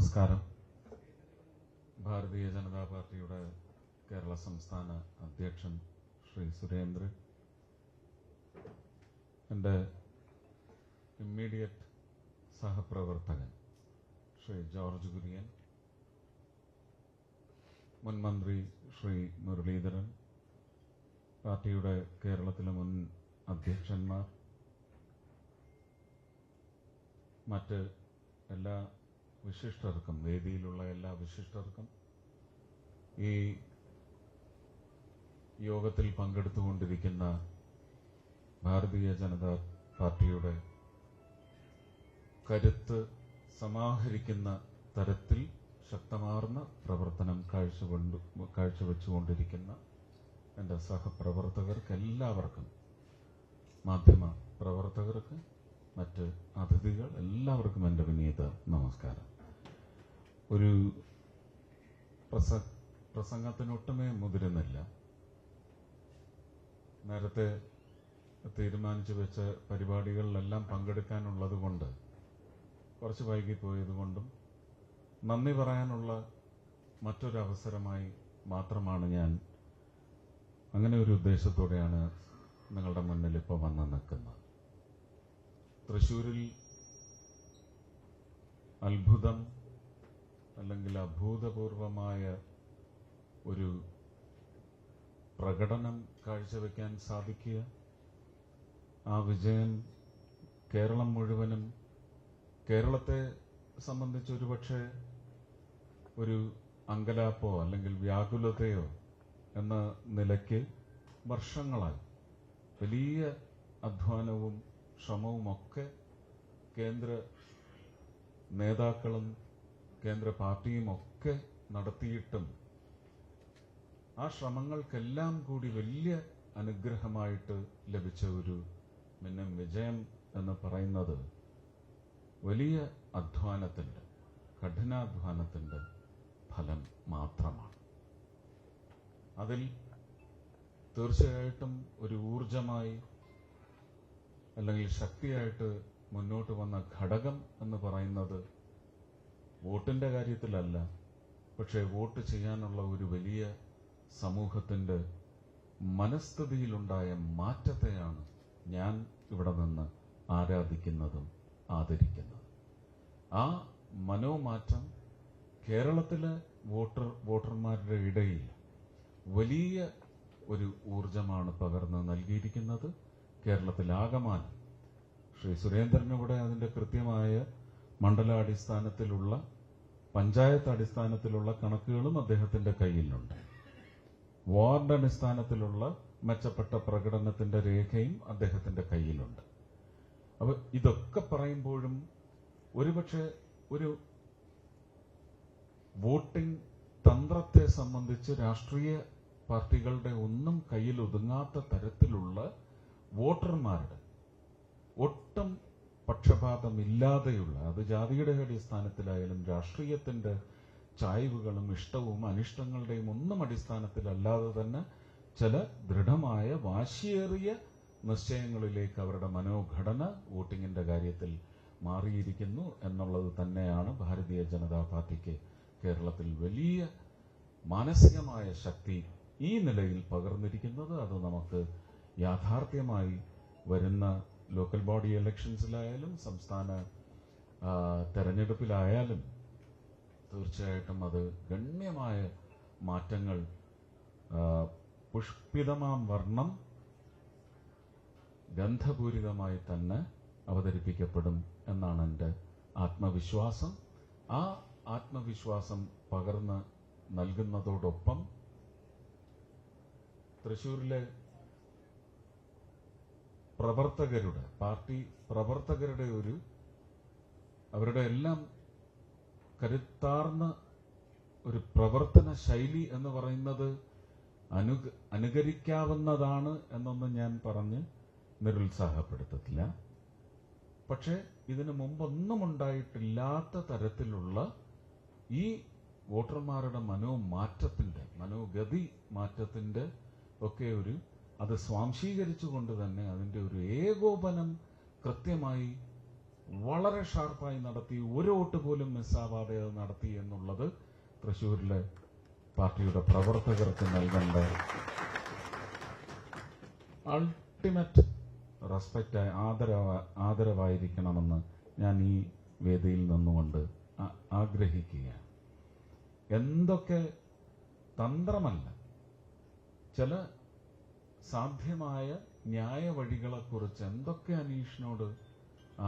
നമസ്കാരം. ഭാരതീയ ജനതാ പാർട്ടിയുടെ കേരള സംസ്ഥാന അധ്യക്ഷൻ ശ്രീ സുരേന്ദ്രൻ, എൻ്റെ ഇമ്മീഡിയറ്റ് സഹപ്രവർത്തകൻ ശ്രീ ജോർജ് കുര്യൻ, മുൻ മന്ത്രി ശ്രീ മുരളീധരൻ, പാർട്ടിയുടെ കേരളത്തിലെ മുൻ അധ്യക്ഷന്മാർ, മറ്റ് എല്ലാ വിശിഷ്ടർക്കും, വേദിയിലുള്ള എല്ലാ വിശിഷ്ടർക്കും, ഈ യോഗത്തിൽ പങ്കെടുത്തുകൊണ്ടിരിക്കുന്ന ഭാരതീയ ജനതാ പാർട്ടിയുടെ കരുത്ത് സമാഹരിക്കുന്ന തരത്തിൽ ശക്തമാർന്ന പ്രവർത്തനം കാഴ്ചവെച്ചുകൊണ്ടിരിക്കുന്ന എൻ്റെ സഹപ്രവർത്തകർക്ക് എല്ലാവർക്കും, മാധ്യമ പ്രവർത്തകർക്ക്, മറ്റ് അതിഥികൾ എല്ലാവർക്കും എൻ്റെ വിനീത നമസ്കാരം. ഒരു പ്രസംഗത്തിനൊട്ടുമേ മുതിരുന്നില്ല. നേരത്തെ തീരുമാനിച്ചു വെച്ച പരിപാടികളിലെല്ലാം പങ്കെടുക്കാനുള്ളത് കൊണ്ട് കുറച്ച് വൈകിപ്പോയത് കൊണ്ടും നന്ദി പറയാനുള്ള മറ്റൊരവസരമായി മാത്രമാണ് ഞാൻ അങ്ങനെ ഒരു ഉദ്ദേശത്തോടെയാണ് നിങ്ങളുടെ മുന്നിൽ ഇപ്പോൾ വന്ന് നിൽക്കുന്നത്. തൃശ്ശൂരിൽ അത്ഭുതം അല്ലെങ്കിൽ അഭൂതപൂർവമായ ഒരു പ്രകടനം കാഴ്ചവെക്കാൻ സാധിക്കുക, ആ വിജയം കേരളം മുഴുവനും, കേരളത്തെ സംബന്ധിച്ച് ഒരുപക്ഷെ ഒരു അങ്കലാപ്പോ അല്ലെങ്കിൽ വ്യാകുലതയോ എന്ന നിലയ്ക്ക് വർഷങ്ങളായി വലിയ അധ്വാനവും ശ്രമവുമൊക്കെ കേന്ദ്ര നേതാക്കളും കേന്ദ്ര പാർട്ടിയും ഒക്കെ നടത്തിയിട്ടും ആ ശ്രമങ്ങൾക്കെല്ലാം കൂടി വലിയ അനുഗ്രഹമായിട്ട് ലഭിച്ച ഒരു മിന്നം വിജയം എന്ന് പറയുന്നത് വലിയ അധ്വാനത്തിൻ്റെ, കഠിനാധ്വാനത്തിൻ്റെ ഫലം മാത്രമാണ്. അതിൽ തീർച്ചയായിട്ടും ഒരു ഊർജമായി അല്ലെങ്കിൽ ശക്തിയായിട്ട് മുന്നോട്ട് വന്ന ഘടകം എന്ന് പറയുന്നത് വോട്ടിന്റെ കാര്യത്തിലല്ല, പക്ഷേ വോട്ട് ചെയ്യാനുള്ള ഒരു വലിയ സമൂഹത്തിന്റെ മനസ്ഥിതിയിലുണ്ടായ മാറ്റത്തെയാണ് ഞാൻ ഇവിടെ നിന്ന് ആരാധിക്കുന്നതും ആദരിക്കുന്നതും. ആ മനോമാറ്റം കേരളത്തിലെ വോട്ടർമാരുടെ ഇടയിൽ വലിയ ഒരു ഊർജമാണ് പകർന്ന് നൽകിയിരിക്കുന്നത്. കേരളത്തിലാകമാനം ശ്രീ സുരേന്ദ്രനിവിടെ അതിന്റെ കൃത്യമായ മണ്ഡലാടിസ്ഥാനത്തിലുള്ള, പഞ്ചായത്ത് അടിസ്ഥാനത്തിലുള്ള കണക്കുകളും അദ്ദേഹത്തിന്റെ കയ്യിലുണ്ട്. വാർഡ് അടിസ്ഥാനത്തിലുള്ള മെച്ചപ്പെട്ട പ്രകടനത്തിന്റെ രേഖയും അദ്ദേഹത്തിന്റെ കയ്യിലുണ്ട്. അപ്പൊ ഇതൊക്കെ പറയുമ്പോഴും ഒരുപക്ഷെ ഒരു വോട്ടിംഗ് തന്ത്രത്തെ സംബന്ധിച്ച് രാഷ്ട്രീയ പാർട്ടികളുടെ ഒന്നും കയ്യിൽ ഒതുങ്ങാത്ത തരത്തിലുള്ള വോട്ടർമാരുടെ ഒട്ടും പക്ഷപാതമില്ലാതെയുള്ള, അത് ജാതിയുടെ അടിസ്ഥാനത്തിലായാലും രാഷ്ട്രീയത്തിന്റെ ചായ്വുകളും ഇഷ്ടവും അനിഷ്ടങ്ങളുടെയും ഒന്നും അടിസ്ഥാനത്തിലല്ലാതെ തന്നെ ചില ദൃഢമായ വാശിയേറിയ നിശ്ചയങ്ങളിലേക്ക് അവരുടെ മനോഘടന വോട്ടിങ്ങിന്റെ കാര്യത്തിൽ മാറിയിരിക്കുന്നു എന്നുള്ളത് തന്നെയാണ് ഭാരതീയ ജനതാ പാർട്ടിക്ക് കേരളത്തിൽ വലിയ മാനസികമായ ശക്തി ഈ നിലയിൽ പകർന്നിരിക്കുന്നത്. അത് നമുക്ക് യാഥാർത്ഥ്യമായി വരുന്ന ലോക്കൽ ബോഡി ഇലക്ഷൻസിലായാലും സംസ്ഥാന തെരഞ്ഞെടുപ്പിലായാലും തീർച്ചയായിട്ടും അത് ഗണ്യമായ മാറ്റങ്ങൾ, പുഷ്പിതമാം വർണ്ണം ഗന്ധപൂരിതമായി തന്നെ അവതരിപ്പിക്കപ്പെടും എന്നാണ് എൻ്റെ ആത്മവിശ്വാസം. ആ ആത്മവിശ്വാസം പകർന്ന് നൽകുന്നതോടൊപ്പം തൃശ്ശൂരിലെ പ്രവർത്തകരുടെ, പാർട്ടി പ്രവർത്തകരുടെ അവരുടെ എല്ലാം കരുത്താർന്ന ഒരു പ്രവർത്തന ശൈലി എന്ന് പറയുന്നത് അനുകരിക്കാവുന്നതാണ് എന്നൊന്നും ഞാൻ പറഞ്ഞ് നിരുത്സാഹപ്പെടുത്തില്ല. പക്ഷെ ഇതിനു മുമ്പൊന്നും ഉണ്ടായിട്ടില്ലാത്ത തരത്തിലുള്ള ഈ വോട്ടർമാരുടെ മനോഗതി മാറ്റത്തിന്റെ ഒക്കെ അത് സ്വാംശീകരിച്ചുകൊണ്ട് തന്നെ അതിന്റെ ഒരു ഏകോപനം കൃത്യമായി വളരെ ഷാർപ്പായി നടത്തി, ഒരു വോട്ട് പോലും മിസ്സാവാതെ അത് നടത്തി എന്നുള്ളത് തൃശ്ശൂരിലെ പാർട്ടിയുടെ പ്രവർത്തകർക്ക് നൽകേണ്ട അൾട്ടിമേറ്റ് റെസ്പെക്റ്റ്, ആദരവായിരിക്കണമെന്ന് ഞാൻ ഈ വേദിയിൽ നിന്നുകൊണ്ട് ആഗ്രഹിക്കുകയാണ്. എന്തൊക്കെ തന്ത്രമല്ല, ചില സാധ്യമായ ന്യായ വഴികളെക്കുറിച്ച് എന്തൊക്കെ അനീഷിനോട്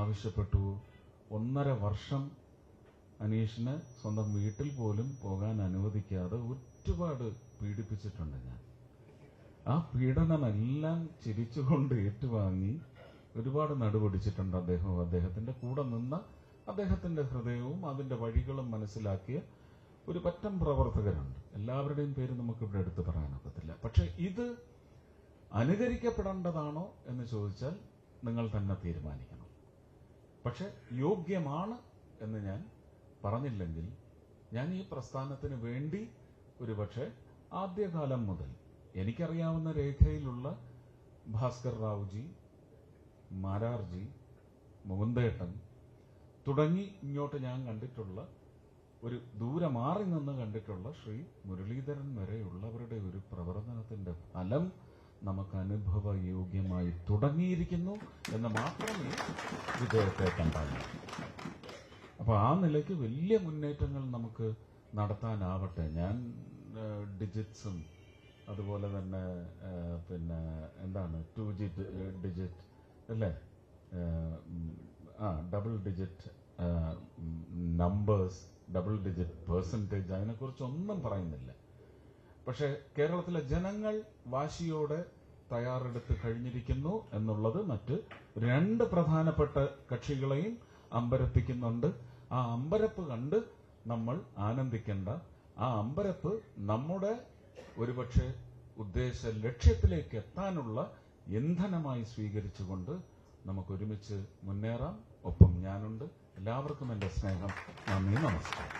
ആവശ്യപ്പെട്ടു. 1.5 വർഷം അനീഷിനെ സ്വന്തം വീട്ടിൽ പോലും പോകാൻ അനുവദിക്കാതെ ഒരുപാട് പീഡിപ്പിച്ചിട്ടുണ്ട് ഞാൻ. ആ പീഡനമെല്ലാം ചിരിച്ചുകൊണ്ട് ഏറ്റുവാങ്ങി ഒരുപാട് നടുപൊടിച്ചിട്ടുണ്ട് അദ്ദേഹവും അദ്ദേഹത്തിന്റെ കൂടെ നിന്ന അദ്ദേഹത്തിന്റെ ഹൃദയവും അതിന്റെ വഴികളും മനസ്സിലാക്കിയ ഒരു പറ്റം പ്രവർത്തകരുണ്ട്. എല്ലാവരുടെയും പേര് നമുക്കിവിടെ എടുത്തു പറയാനൊക്കത്തില്ല. പക്ഷെ ഇത് അനുകരിക്കപ്പെടേണ്ടതാണോ എന്ന് ചോദിച്ചാൽ നിങ്ങൾ തന്നെ തീരുമാനിക്കണം. പക്ഷെ യോഗ്യമാണ് എന്ന് ഞാൻ പറഞ്ഞില്ലെങ്കിൽ ഞാൻ ഈ പ്രസ്ഥാനത്തിന് വേണ്ടി ഒരുപക്ഷെ ആദ്യകാലം മുതൽ എനിക്കറിയാവുന്ന രേഖയിലുള്ള ഭാസ്കർ റാവുജി, മാരാർജി, മുകുന്ദേട്ടൻ തുടങ്ങി ഇങ്ങോട്ട് ഞാൻ കണ്ടിട്ടുള്ള, ഒരു ദൂരെ മാറി നിന്ന് കണ്ടിട്ടുള്ള ശ്രീ മുരളീധരൻ വരെയുള്ളവരുടെ ഒരു പ്രവർത്തനത്തിന്റെ ഫലം നമുക്ക് അനുഭവയോഗ്യമായി തുടങ്ങിയിരിക്കുന്നു എന്ന് മാത്രമേ വിജയത്തെ കണ്ടാലും. അപ്പൊ ആ നിലയ്ക്ക് വലിയ മുന്നേറ്റങ്ങൾ നമുക്ക് നടത്താനാവട്ടെ. ഞാൻ ഡിജിറ്റ്സും അതുപോലെ തന്നെ പിന്നെ എന്താണ് 2 ഡിജിറ്റ് അല്ലേ, double digit numbers, double digit percentage, അതിനെക്കുറിച്ചൊന്നും പറയുന്നില്ല. പക്ഷെ കേരളത്തിലെ ജനങ്ങൾ വാശിയോടെ തയ്യാറെടുത്ത് കഴിഞ്ഞിരിക്കുന്നു എന്നുള്ളത് മറ്റ് 2 പ്രധാനപ്പെട്ട കക്ഷികളെയും അമ്പരപ്പിക്കുന്നുണ്ട്. ആ അമ്പരപ്പ് കണ്ട് നമ്മൾ ആനന്ദിക്കേണ്ട, ആ അമ്പരപ്പ് നമ്മുടെ ഒരുപക്ഷെ ഉദ്ദേശ ലക്ഷ്യത്തിലേക്ക് എത്താനുള്ള ഇന്ധനമായി സ്വീകരിച്ചുകൊണ്ട് നമുക്ക് ഒരുമിച്ച് മുന്നേറാം. ഒപ്പം ഞാനുണ്ട്. എല്ലാവർക്കും എന്റെ സ്നേഹം, നന്ദി, നമസ്കാരം.